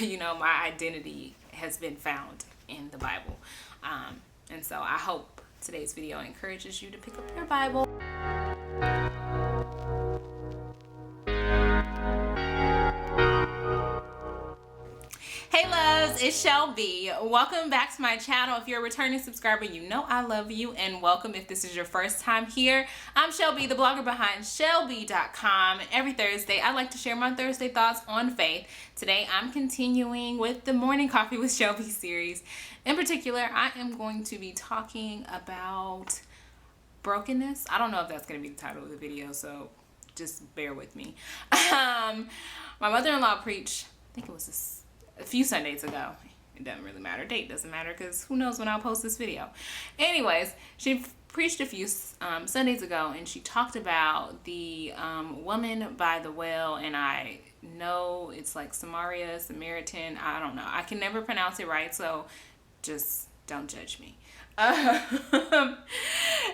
my identity has been found in the Bible. And so I hope today's video encourages you to pick up your Bible. Hey loves, it's Chellbee. Welcome back to my channel. If you're a returning subscriber, you know I love you, and welcome if this is your first time here. I'm Chellbee, the blogger behind Chellbee.com. Every Thursday, I like to share my Thursday thoughts on faith. Today, I'm continuing with the Morning Coffee with Chellbee series. In particular, I am going to be talking about brokenness. I don't know if that's going to be the title of the video, so just bear with me. My mother-in-law preached, I think it was a few Sundays ago. It doesn't really matter. Date doesn't matter because who knows when I'll post this video. Anyways, she preached a few Sundays ago, and she talked about the woman by the well, and I know it's like Samaritan. I don't know. I can never pronounce it right, so just don't judge me.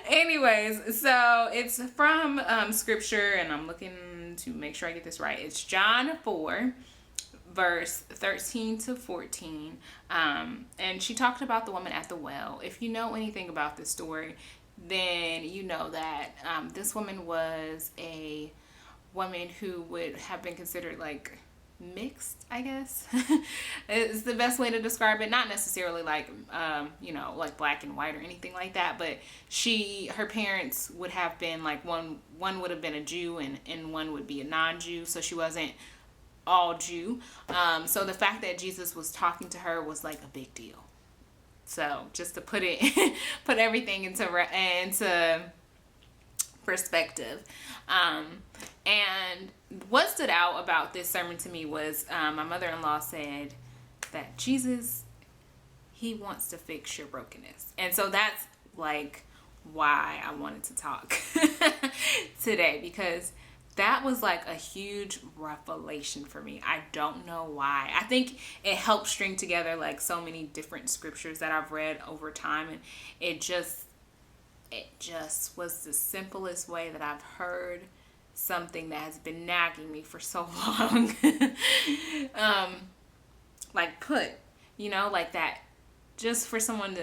Anyways, so it's from scripture, and I'm looking to make sure I get this right. It's John 4. Verse 13 to 14, and she talked about the woman at the well. If you know anything about this story, then you know that this woman was a woman who would have been considered like mixed, I guess. It's the best way to describe it. Not necessarily like like black and white or anything like that, but her parents would have been like one would have been a Jew and one would be a non-Jew, so she wasn't all Jew. So the fact that Jesus was talking to her was like a big deal. So just to put everything into perspective. And what stood out about this sermon to me was my mother-in-law said that Jesus, he wants to fix your brokenness. And so that's like why I wanted to talk today, because that was like a huge revelation for me. I don't know why. I think it helped string together like so many different scriptures that I've read over time, and it just was the simplest way that I've heard something that has been nagging me for so long. Like that, just for someone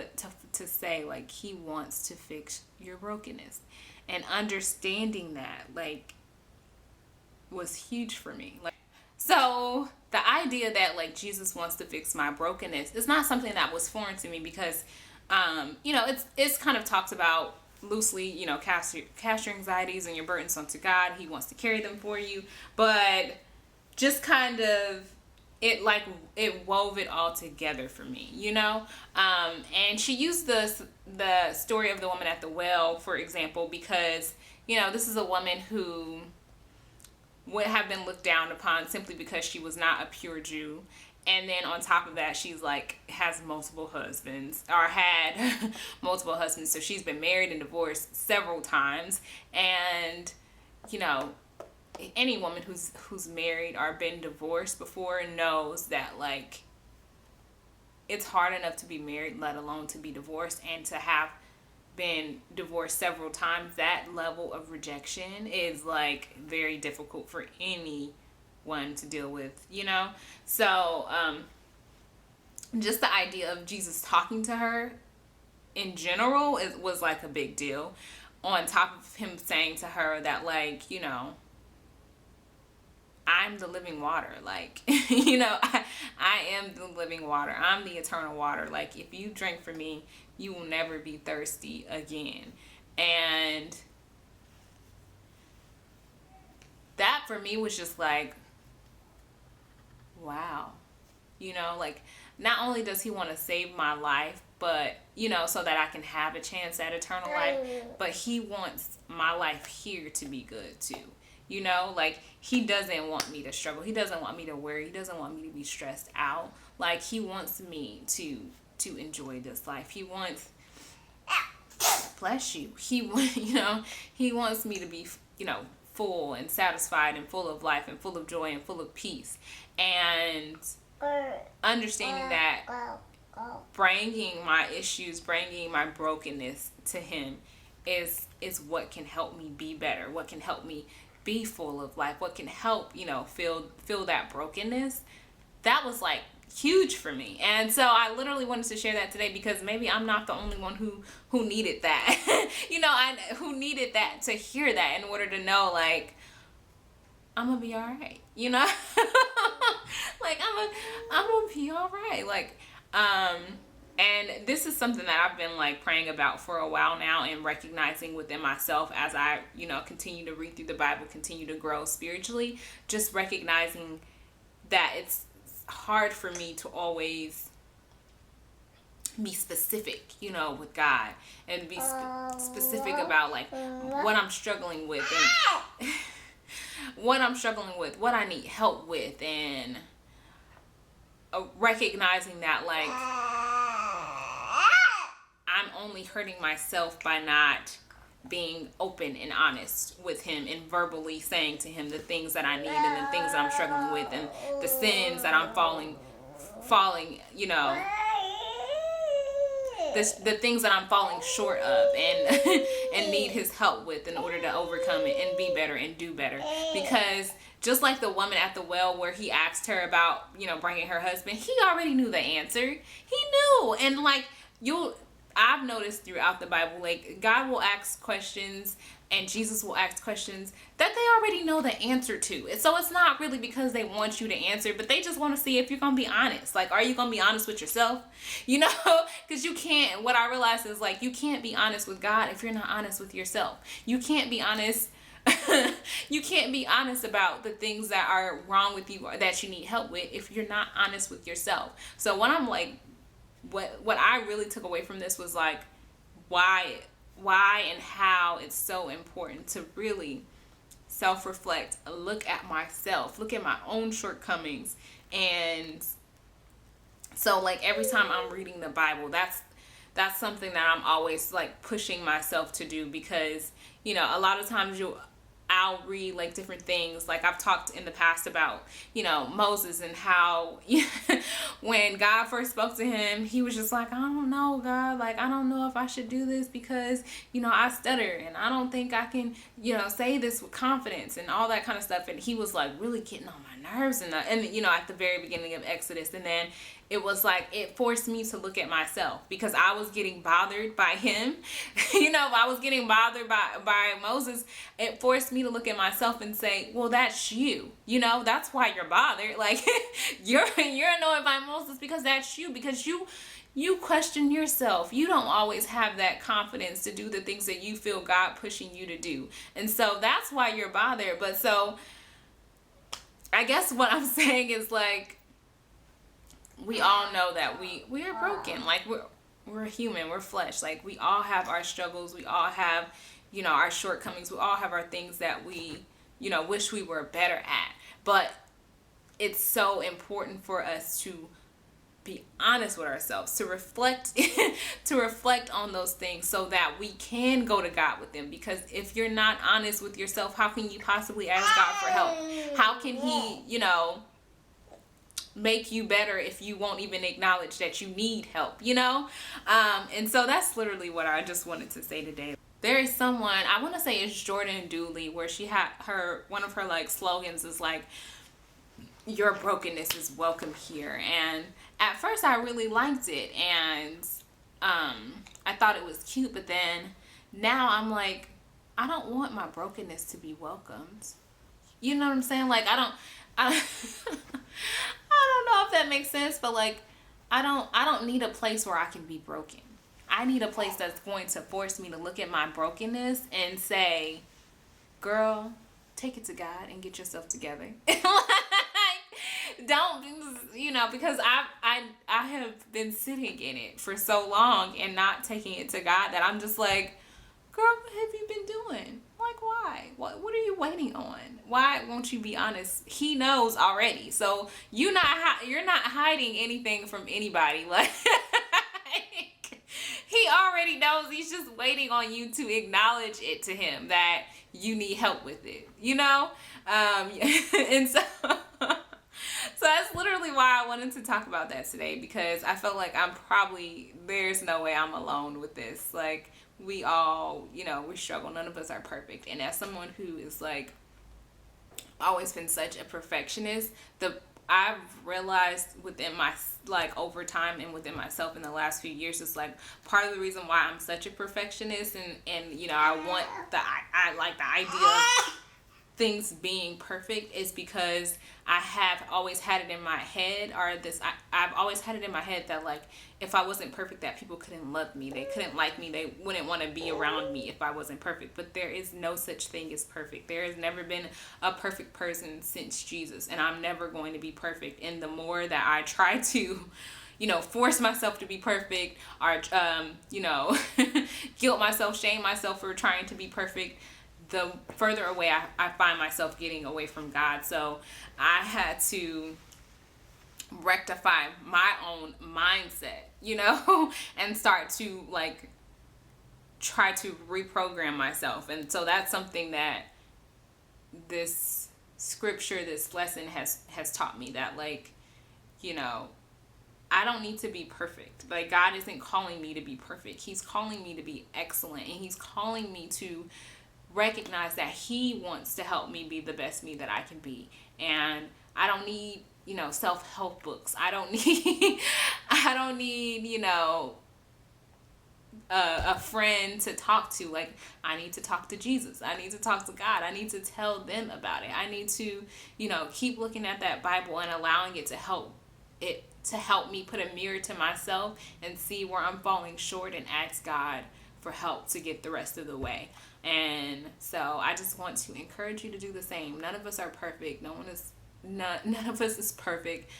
to say like he wants to fix your brokenness, and understanding that like was huge for me. So the idea that like Jesus wants to fix my brokenness is not something that was foreign to me, because it's kind of talked about loosely, cast your anxieties and your burdens onto God. He wants to carry them for you, but just kind of it wove it all together for me, and she used the story of the woman at the well, for example, because this is a woman who would have been looked down upon simply because she was not a pure Jew. And then on top of that, she's like has multiple husbands, or had multiple husbands. So she's been married and divorced several times. And any woman who's married or been divorced before knows that like it's hard enough to be married, let alone to be divorced, and to have been divorced several times. That level of rejection is like very difficult for anyone to deal with, so just the idea of Jesus talking to her in general was like a big deal, on top of him saying to her that like I'm the living water, like I am the living water, I'm the eternal water, like if you drink from me you will never be thirsty again. And that for me was just like, wow, like not only does he want to save my life, but so that I can have a chance at eternal life, but he wants my life here to be good too. Like he doesn't want me to struggle. He doesn't want me to worry. He doesn't want me to be stressed out. Like he wants me to enjoy this life. He wants, bless you. He wants me to be, full and satisfied and full of life and full of joy and full of peace. And understanding that bringing my issues, bringing my brokenness to him is what can help me be better, what can help me be full of life, what can help, fill that brokenness. that was like huge for me. And so I literally wanted to share that today, because maybe I'm not the only one who needed that. Who needed that, to hear that, in order to know, like, I'm gonna be all right, like, I'm gonna be all right. Like, and this is something that I've been like praying about for a while now, and recognizing within myself as I, continue to read through the Bible, continue to grow spiritually, just recognizing that it's hard for me to always be specific, with God, and be specific about like what I'm struggling with, and what I need help with, and recognizing that, like, I'm only hurting myself by not being open and honest with him, and verbally saying to him the things that I need, and the things that I'm struggling with, and the sins that I'm falling, the things that I'm falling short of, and and need his help with, in order to overcome it and be better and do better. Because just like the woman at the well, where he asked her about, bringing her husband, he already knew the answer. He knew. And like, I've noticed throughout the Bible, like, God will ask questions, and Jesus will ask questions that they already know the answer to. And so it's not really because they want you to answer, but they just want to see if you're going to be honest. Like, are you going to be honest with yourself? Because you can't, what I realized is, like, you can't be honest with God if you're not honest with yourself. You can't be honest. You can't be honest about the things that are wrong with you, or that you need help with, if you're not honest with yourself. So when I'm like, what I really took away from this was like, why and how it's so important to really self-reflect, look at myself, look at my own shortcomings. And so like, every time I'm reading the Bible, that's something that I'm always like pushing myself to do, because a lot of times I'll read like different things. Like, I've talked in the past about, Moses, and how when God first spoke to him, he was just like, I don't know, God, like, I don't know if I should do this, because, I stutter, and I don't think I can, say this with confidence, and all that kind of stuff. And he was like really getting on my nerves, and at the very beginning of Exodus. And then it was like, it forced me to look at myself, because I was getting bothered by him. I was getting bothered by Moses. It forced me to look at myself and say, well, that's you. That's why you're bothered. Like, you're annoyed by Moses because that's you, because you question yourself. You don't always have that confidence to do the things that you feel God pushing you to do. And so that's why you're bothered. But so I guess what I'm saying is, like, we all know that we are broken. Like, we're human, we're flesh. Like, we all have our struggles, we all have, our shortcomings, we all have our things that we, wish we were better at. But it's so important for us to be honest with ourselves, to reflect on those things, so that we can go to God with them. Because if you're not honest with yourself, how can you possibly ask God for help? How can he, make you better if you won't even acknowledge that you need help, and so that's literally what I just wanted to say today. There is someone, I want to say it's Jordan Dooley, where she had one of her like slogans is like, your brokenness is welcome here. And at first I really liked it, and I thought it was cute, but then now I'm like, I don't want my brokenness to be welcomed. You know what I'm saying? Like, I don't I don't know if that makes sense, but like, I don't need a place where I can be broken. I need a place that's going to force me to look at my brokenness and say, girl, take it to God and get yourself together. Like, don't, because I have been sitting in it for so long and not taking it to God, that I'm just like, girl, what have you been doing? Like, why? What are you waiting on? Why won't you be honest? He knows already. So you're not hiding anything from anybody. Like, he already knows. He's just waiting on you to acknowledge it to him that you need help with it, and so that's literally why I wanted to talk about that today, because I felt like there's no way I'm alone with this. Like, we all, we struggle. None of us are perfect. And as someone who is like always been such a perfectionist, the I've realized within my, like, over time and within myself in the last few years, it's like part of the reason why I'm such a perfectionist, and you know, I want I like the idea of things being perfect, is because I have always had it in my head, or I've always had it in my head that, like, if I wasn't perfect, that people couldn't love me, they couldn't like me, they wouldn't want to be around me if I wasn't perfect. But there is no such thing as perfect. There has never been a perfect person since Jesus, and I'm never going to be perfect. And the more that I try to, you know, force myself to be perfect, or you know, guilt myself, shame myself for trying to be perfect, the further away I find myself getting away from God. So I had to rectify my own mindset, you know, and start to, like, try to reprogram myself. And so that's something that this scripture, this lesson has taught me, that, like, you know, I don't need to be perfect. Like, God isn't calling me to be perfect. He's calling me to be excellent, and he's calling me to recognize that he wants to help me be the best me that I can be. And I don't need, you know, self-help books. I don't need, you know, a friend to talk to. Like, I need to talk to Jesus. I need to talk to God. I need to tell them about it. I need to, you know, keep looking at that Bible and allowing it to help me put a mirror to myself and see where I'm falling short, and ask God for help to get the rest of the way. And so I just want to encourage you to do the same. None of us are perfect. None of us is perfect.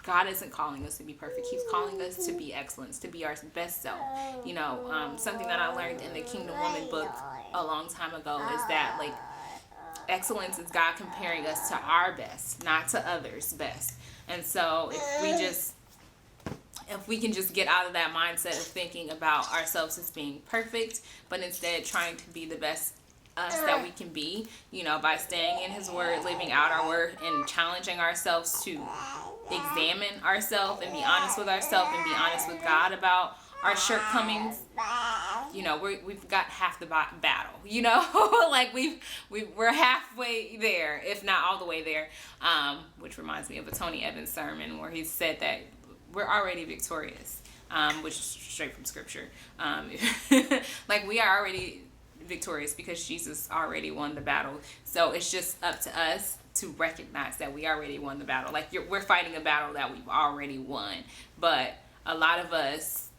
God isn't calling us to be perfect. He's calling us to be excellence, to be our best self. You know, something that I learned in the Kingdom Woman book a long time ago is that, like, excellence is God comparing us to our best, not to others' best. And so if we can just get out of that mindset of thinking about ourselves as being perfect, but instead trying to be the best us that we can be, you know, by staying in his word, living out our word, and challenging ourselves to examine ourselves and be honest with ourselves and be honest with God about our shortcomings. You know, we've got half the battle, you know. Like, we're halfway there, if not all the way there, which reminds me of a Tony Evans sermon where he said that we're already victorious, which is straight from scripture. Like, we are already victorious because Jesus already won the battle. So it's just up to us to recognize that we already won the battle. Like, we're fighting a battle that we've already won. But a lot of us,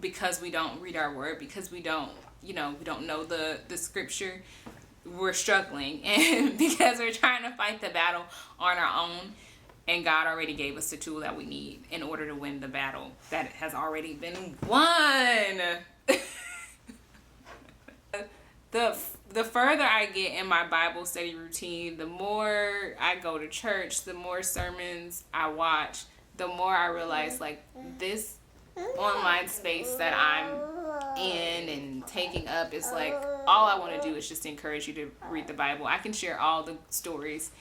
because we don't read our word, because we don't know the scripture, we're struggling. And because we're trying to fight the battle on our own, and God already gave us the tool that we need in order to win the battle that has already been won. The further I get in my Bible study routine, the more I go to church, the more sermons I watch, the more I realize, like, this online space that I'm in and taking up is, like, all I want to do is just encourage you to read the Bible. I can share all the stories,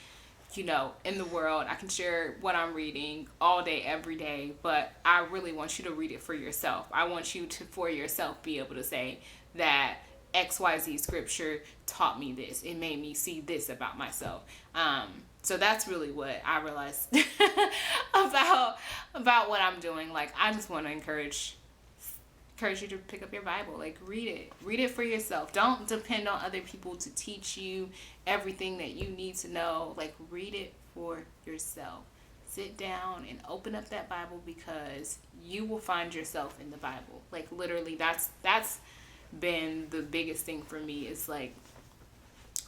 you know, in the world. I can share what I'm reading all day, every day, but I really want you to read it for yourself. I want you to, for yourself, be able to say that XYZ scripture taught me this. It made me see this about myself. So that's really what I realized about what I'm doing. Like, I just want to encourage you to pick up your Bible. Like, read it for yourself. Don't depend on other people to teach you everything that you need to know. Like, read it for yourself. Sit down and open up that Bible, because you will find yourself in the Bible. Like, literally, that's been the biggest thing for me. Is like,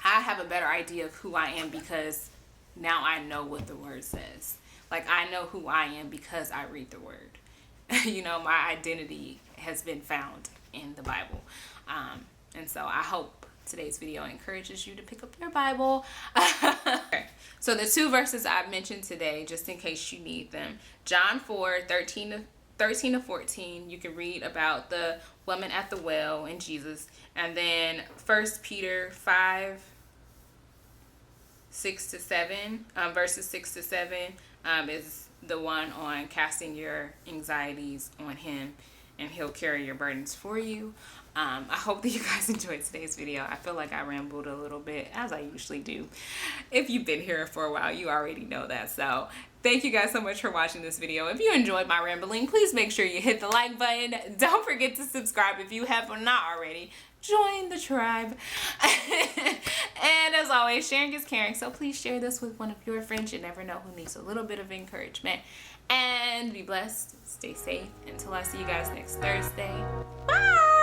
I have a better idea of who I am because now I know what the word says. Like, I know who I am because I read the word. You know, my identity has been found in the Bible. And so I hope today's video encourages you to pick up your Bible. So the two verses I've mentioned today, just in case you need them: John 4:13 to 14, you can read about the woman at the well and Jesus. And then 1 Peter 5, 6 to 7, verses 6 to 7 is the one on casting your anxieties on him. and he'll carry your burdens for you. I hope that you guys enjoyed today's video. I feel like I rambled a little bit, as I usually do. If you've been here for a while, you already know that. So thank you guys so much for watching this video. If you enjoyed my rambling, please make sure you hit the like button. Don't forget to subscribe if you have not already. Join the tribe. And as always, sharing is caring. So please share this with one of your friends. You never know who needs a little bit of encouragement. And be blessed. Stay safe. Until I see you guys next Thursday. Bye.